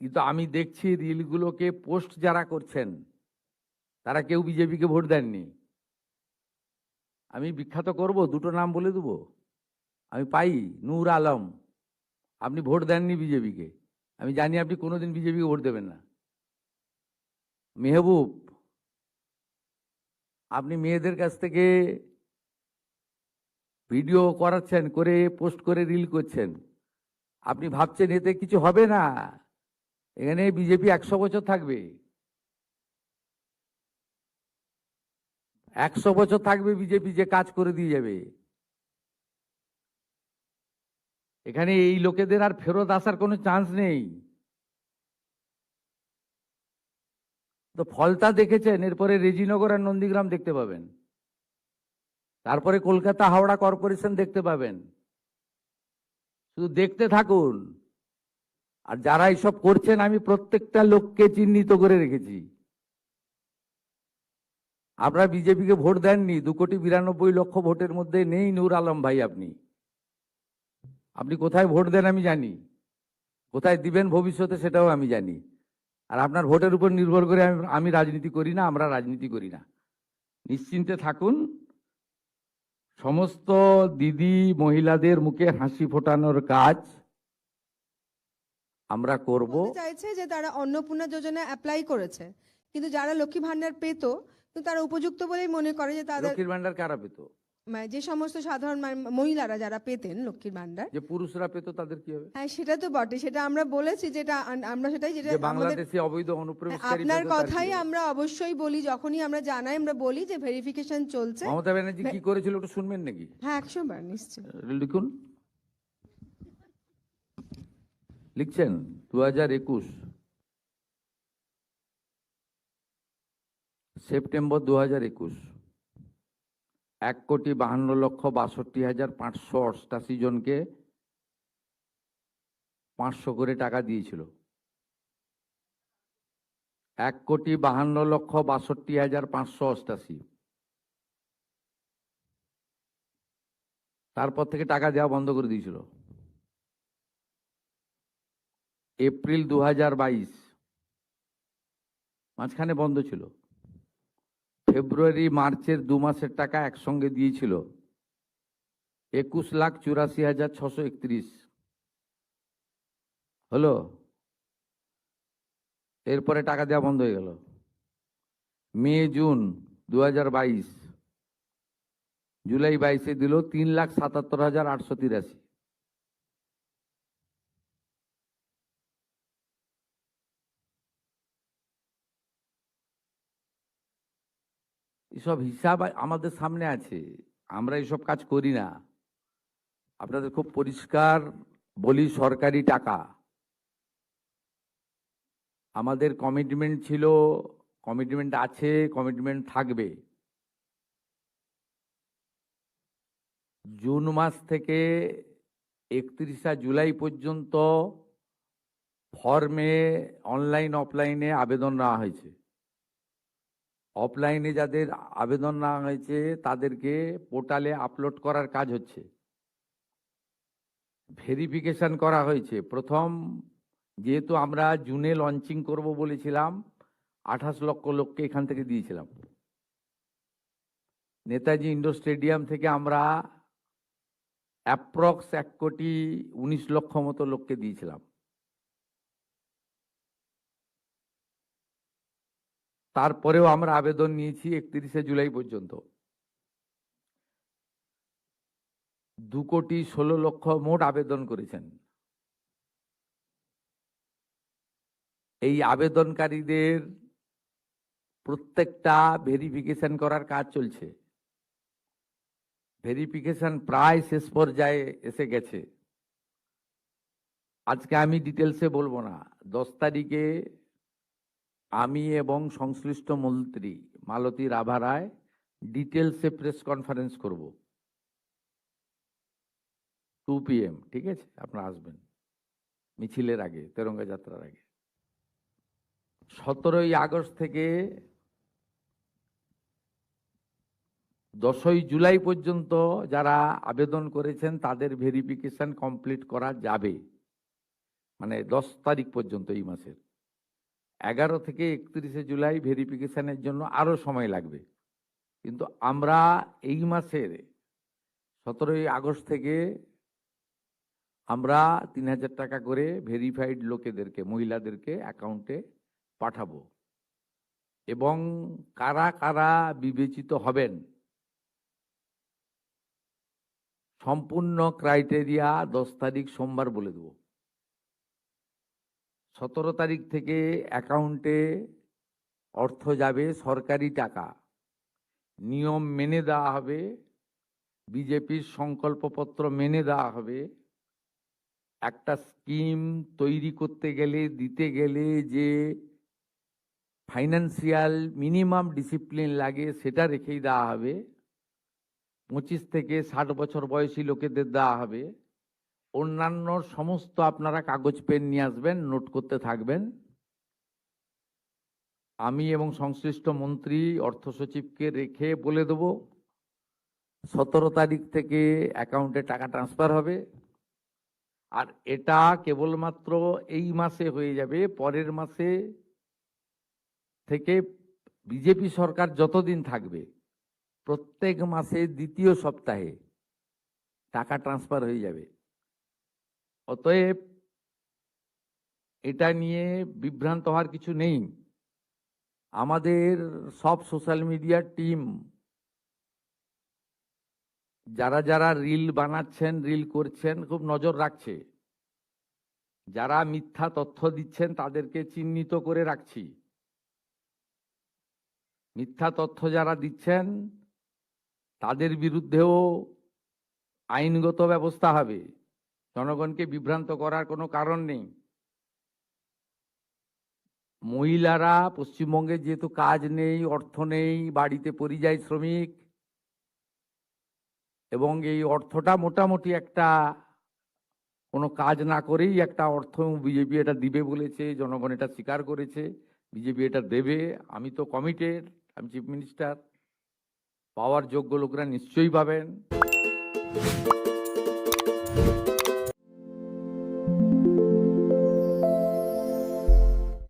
কিন্তু আমি দেখছি রিলগুলোকে পোস্ট যারা করছেন তারা কেউ বিজেপিকে ভোট দেননি। আমি বিখ্যাত করব, দুটো নাম বলে দেবো। আমি পাই নূর আলম, আপনি ভোট দেননি বিজেপিকে, আমি জানি আপনি কোনোদিন বিজেপিকে ভোট দেবেন না। মেহবুব, আপনি মেয়েদের কাছ থেকে ভিডিও করাচ্ছেন, করে পোস্ট করে রিল করছেন, আপনি ভাবছেন এতে কিছু হবে না। এখানে বিজেপি 100 বছর থাকবে, 100 বছর থাকবে বিজেপি, যে কাজ করে দিয়ে যাবে। এখানে এই লোকেদের আর ফেরত আসার কোনো চান্স নেই। তো ফলতা দেখেছেন, এরপরে রেজিনগর আর নন্দীগ্রাম দেখতে পাবেন, তারপরে কলকাতা হাওড়া কর্পোরেশন দেখতে পাবেন। শুধু দেখতে থাকুন। আর যারা এইসব করছেন আমি প্রত্যেকটা লোককে চিহ্নিত করে রেখেছি। আপনারা বিজেপিকে ভোট দেননি, 2,92,00,000 ভোটের মধ্যে নেই নূর আলম ভাই। আপনি কোথায় ভোট দেন আমি জানি, কোথায় দিবেন ভবিষ্যতে সেটাও আমি জানি। আর আপনার ভোটের উপর নির্ভর করে আমি রাজনীতি করি না, আমরা রাজনীতি করি না। নিশ্চিন্তে থাকুন। সমস্ত দিদি মহিলাদের মুখে হাসি ফোটানোর কাজ আমরা করব। বলতে চাইছে যে তারা অন্নপূর্ণা যোজনা অ্যাপ্লাই করেছে, কিন্তু যারা লক্ষ্মী ভান্ডার পেত কিন্তু তারা উপযুক্ত বলেই মনে করে যে তাদের লক্ষ্মীর ভান্ডার কারা পেত? মানে যে সমস্ত সাধারণ মহিলারা যারা পেতেন লক্ষ্মীর ভান্ডার, যে পুরুষরা পেত তাদের কি হবে? হ্যাঁ সেটা তো বটে, সেটা আমরা বলেছি, যেটা আমরা সেটাই, যেটা যে আমাদের বাংলাদেশে অবৈধ অনুপ্রবেশকারী আপনার পেত তার কি কথাই হবে? আমরা অবশ্যই বলি, যখনই আমরা জানাই আমরা বলি যে ভেরিফিকেশন চলছে। মমতা ব্যানার্জি কি করেছিল একটু শুনবেন নাকি? হ্যাঁ 100 বার নিশ্চয় লিখুন, লিখছেন 2021 সেপ্টেম্বর 2021, 1,52,62,588 জনকে 500 করে টাকা দিয়েছিল। 1,52,62,588। তারপর থেকে টাকা দেওয়া বন্ধ করে দিয়েছিল। এপ্রিল 2022 মাঝখানে বন্ধ ছিল। ফেব্রুয়ারি মার্চের 2 মাসের টাকা একসঙ্গে দিয়েছিল 21,84,631 হলো। এরপরে টাকা দেওয়া বন্ধ হয়ে গেল। মে জুন 2022, জুলাই 22-এ দিল 3,77,883। এসব হিসাব আমাদের সামনে আছে, আমরা এসব কাজ করি না। আপনাদের খুব পরিষ্কার বলি, সরকারি টাকা। আমাদের কমিটমেন্ট ছিল, কমিটমেন্ট আছে, কমিটমেন্ট থাকবে। জুন মাস থেকে 31শে জুলাই পর্যন্ত ফর্মে অনলাইন অফলাইনে আবেদন নেওয়া হয়েছে। অফলাইনে যাদের আবেদন নেওয়া হয়েছে তাদেরকে পোর্টালে আপলোড করার কাজ হচ্ছে। ভেরিফিকেশন করা হয়েছে। প্রথম যেহেতু আমরা জুনে লঞ্চিং করব বলেছিলাম, 28 লক্ষ লোককে এখান থেকে দিয়েছিলাম। নেতাজি ইন্ডোর স্টেডিয়াম থেকে আমরা অ্যাপ্রক্স 1,19,00,000 মতো লোককে দিয়েছিলাম। তারপরেও আমরা আবেদন নিয়েছি 31শে জুলাই পর্যন্ত। 2,16,00,000 মোট আবেদন করেছেন। এই আবেদনকারীদের প্রত্যেকটা ভেরিফিকেশন করার কাজ চলছে। ভেরিফিকেশন প্রায় শেষ পর্যায়ে এসে গেছে। আজকে আমি ডিটেলসে বলবো না। 10 তারিখে আমি এবং সংশ্লিষ্ট মন্ত্রী মালতী রাভা রায় ডিটেলসে প্রেস কনফারেন্স করব 2 PM, ঠিক আছে? আপনারা আসবেন মিছিলের আগে, তেরঙ্গা যাত্রার আগে। 17ই আগস্ট থেকে 10ই জুলাই পর্যন্ত যারা আবেদন করেছেন তাদের ভেরিফিকেশন কমপ্লিট করা যাবে। মানে 10 তারিখ পর্যন্ত এই মাসের। 11 থেকে 31শে জুলাই ভেরিফিকেশনের জন্য আরো সময় লাগবে। কিন্তু আমরা এই মাসের 17ই আগস্ট থেকে আমরা 3000 টাকা করে ভেরিফাইড লোকেদেরকে, মহিলাদেরকে অ্যাকাউন্টে পাঠাবো। এবং কারা কারা বিবেচিত হবেন সম্পূর্ণ ক্রাইটেরিয়া 10 তারিখ সোমবার বলে দেব। 17 তারিখ থেকে অ্যাকাউন্টে অর্থ যাবে, সরকারি টাকা, নিয়ম মেনে দেওয়া হবে, বিজেপির সংকল্পপত্র মেনে দেওয়া হবে। একটা স্কিম তৈরি করতে গেলে, দিতে গেলে যে ফাইন্যান্সিয়াল মিনিমাম ডিসিপ্লিন লাগে সেটা রেখেই দেওয়া হবে। 25 থেকে 60 বছর বয়সী লোকেদের দেওয়া হবে। অন্যান্য সমস্ত আপনারা কাগজ পেন নিয়ে আসবেন, নোট করতে থাকবেন। আমি এবং সংশ্লিষ্ট মন্ত্রী অর্থ সচিবকে রেখে বলে দেব 17 তারিখ থেকে অ্যাকাউন্টে টাকা ট্রান্সফার হবে। আর এটা কেবলমাত্র এই মাসে হয়ে যাবে, পরের মাসে থেকে বিজেপি সরকার যতদিন থাকবে প্রত্যেক মাসে দ্বিতীয় সপ্তাহে টাকা ট্রান্সফার হয়ে যাবে। অতএব এটা নিয়ে বিভ্রান্ত হওয়ার কিছু নেই। আমাদের সব সোশ্যাল মিডিয়ার টিম যারা যারা রিল বানাচ্ছেন, রিল করছেন, খুব নজর রাখছে। যারা মিথ্যা তথ্য দিচ্ছেন তাদেরকে চিহ্নিত করে রাখছি। মিথ্যা তথ্য যারা দিচ্ছেন তাদের বিরুদ্ধেও আইনগত ব্যবস্থা হবে। জনগণকে বিভ্রান্ত করার কোনো কারণ নেই। মহিলারা পশ্চিমবঙ্গে যেহেতু কাজ নেই, অর্থ নেই, বাড়িতে পরিযায়ী শ্রমিক, এবং এই অর্থটা মোটামুটি একটা কোনো কাজ না করেই একটা অর্থ বিজেপি এটা দিবে বলেছে, জনগণ এটা স্বীকার করেছে, বিজেপি এটা দেবে। আমি তো কমিটেড, আমি চিফ মিনিস্টার, পাওয়ার যোগ্য লোকরা নিশ্চয়ই পাবেন।